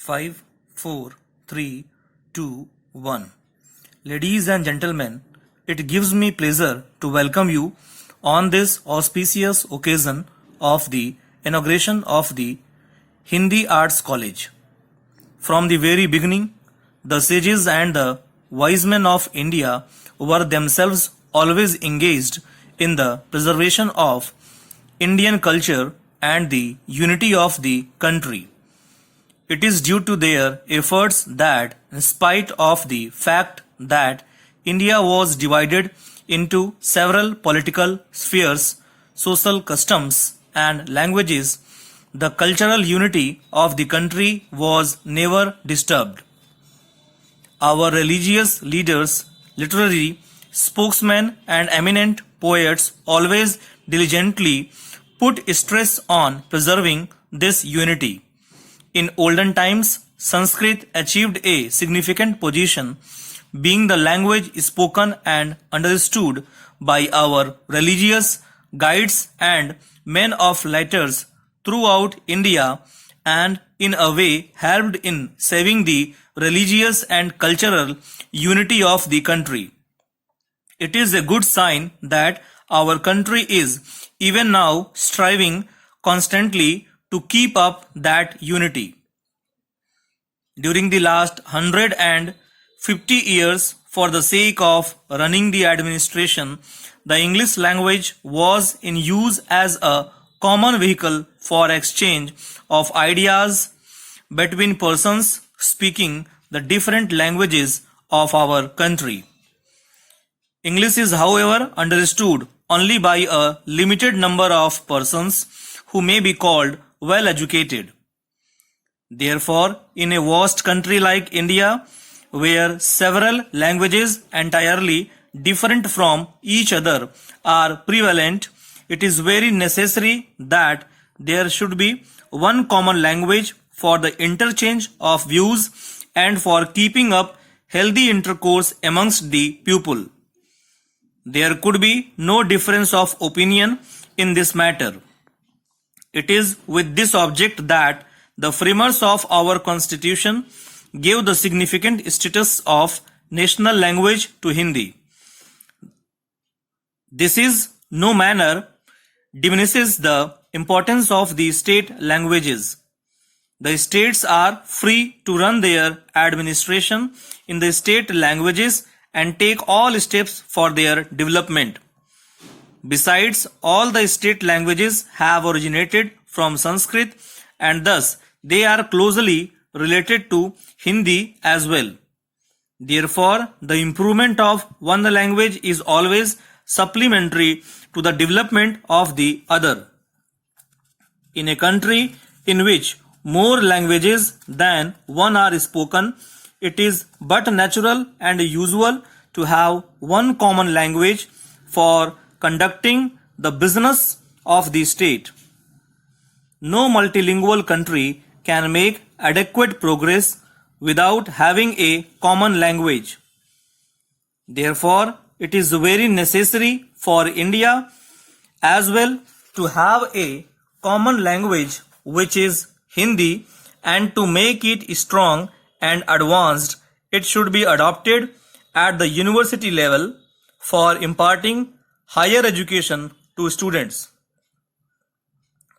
5, 4, 3, 2, 1. Ladies and gentlemen, it gives me pleasure to welcome you on this auspicious occasion of the inauguration of the Hindi Arts College. From the very beginning, the sages and the wise men of India were themselves always engaged in the preservation of Indian culture and the unity of the country. It is due to their efforts that, in spite of the fact that India was divided into several political spheres, social customs, and languages, the cultural unity of the country was never disturbed. Our religious leaders, literary spokesmen, and eminent poets always diligently put stress on preserving this unity. In olden times, Sanskrit achieved a significant position, being the language spoken and understood by our religious guides and men of letters throughout India, and in a way helped in saving the religious and cultural unity of the country. It is a good sign that our country is even now striving constantly to keep up that unity. During the last 150 years, for the sake of running the administration, the English language was in use as a common vehicle for exchange of ideas between persons speaking the different languages of our country. English is, however, understood only by a limited number of persons who may be called well educated. Therefore, in a vast country like India, where several languages entirely different from each other are prevalent, it is very necessary that there should be one common language for the interchange of views and for keeping up healthy intercourse amongst the people. There could be no difference of opinion in this matter. It is with this object that the framers of our constitution gave the significant status of national language to Hindi. This is no manner diminishes the importance of the state languages. The states are free to run their administration in the state languages and take all steps for their development. Besides, all the state languages have originated from Sanskrit, and thus they are closely related to Hindi as well. Therefore, the improvement of one language is always supplementary to the development of the other. In a country in which more languages than one are spoken, it is but natural and usual to have one common language for conducting the business of the state. No multilingual country can make adequate progress without having a common language. Therefore, it is very necessary for India as well to have a common language, which is Hindi, and to make it strong and advanced, it should be adopted at the university level for imparting higher education to students.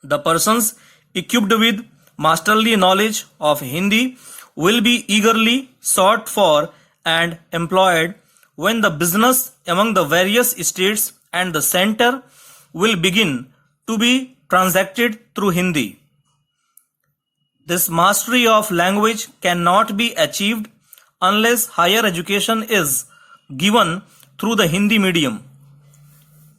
The persons equipped with masterly knowledge of Hindi will be eagerly sought for and employed when the business among the various states and the center will begin to be transacted through Hindi. This mastery of language cannot be achieved unless higher education is given through the Hindi medium.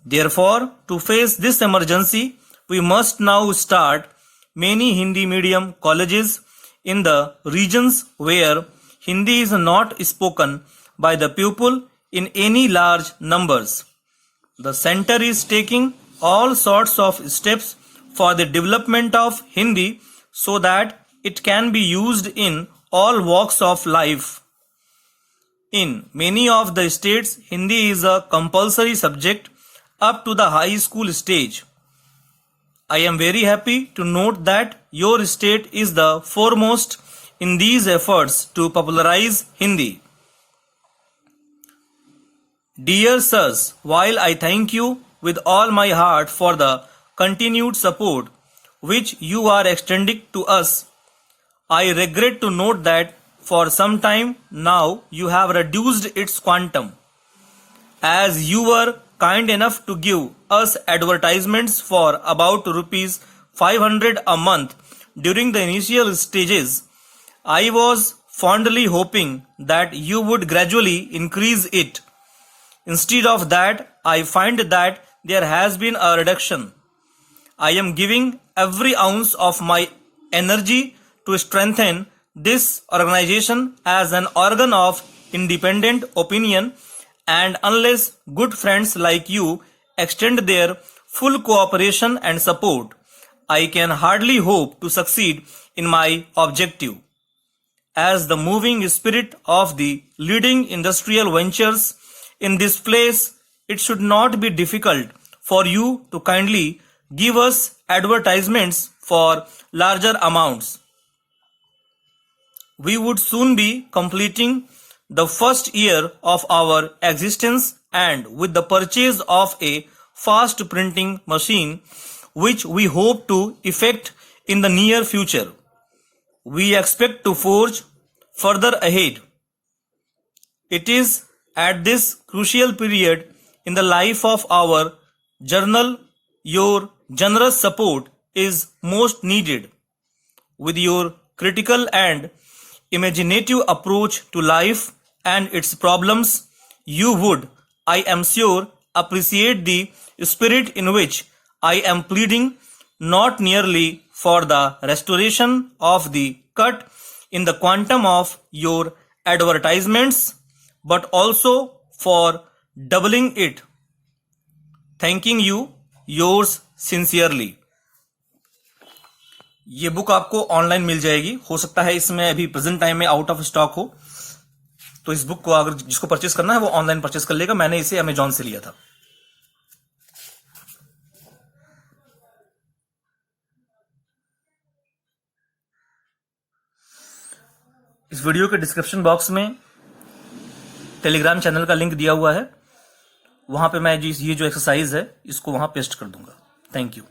Therefore, to face this emergency, we must now start many Hindi medium colleges in the regions where Hindi is not spoken by the people in any large numbers. The center is taking all sorts of steps for the development of Hindi so that it can be used in all walks of life. In many of the states, Hindi is a compulsory subject up to the high school stage. I am very happy to note that your state is the foremost in these efforts to popularize Hindi. Dear sirs, while I thank you with all my heart for the continued support which you are extending to us, I regret to note that for some time now you have reduced its quantum. As you were kind enough to give us advertisements for about rupees 500 a month during the initial stages, I was fondly hoping that you would gradually increase it. Instead of that, I find that there has been a reduction. I am giving every ounce of my energy to strengthen this organization as an organ of independent opinion, and unless good friends like you extend their full cooperation and support, I can hardly hope to succeed in my objective. As the moving spirit of the leading industrial ventures in this place, it should not be difficult for you to kindly give us advertisements for larger amounts. We would soon be completing the first year of our existence, and with the purchase of a fast printing machine, which we hope to effect in the near future, we expect to forge further ahead. It is at this crucial period in the life of our journal your generous support is most needed. With your critical and imaginative approach to life and its problems, you would, I am sure, appreciate the spirit in which I am pleading not merely for the restoration of the cut in the quantum of your advertisements, but also for doubling it. Thanking you, yours sincerely. ये book आपको online मिल जाएगी. हो सकता है इसमें अभी present time में out of stock हो, तो इस बुक को अगर जिसको परचेस करना है वो ऑनलाइन परचेस कर लेगा. मैंने इसे अमेजॉन से लिया था. इस वीडियो के डिस्क्रिप्शन बॉक्स में टेलीग्राम चैनल का लिंक दिया हुआ है. वहां पे मैं ये जो एक्सरसाइज है इसको वहां पेस्ट कर दूंगा. Thank you.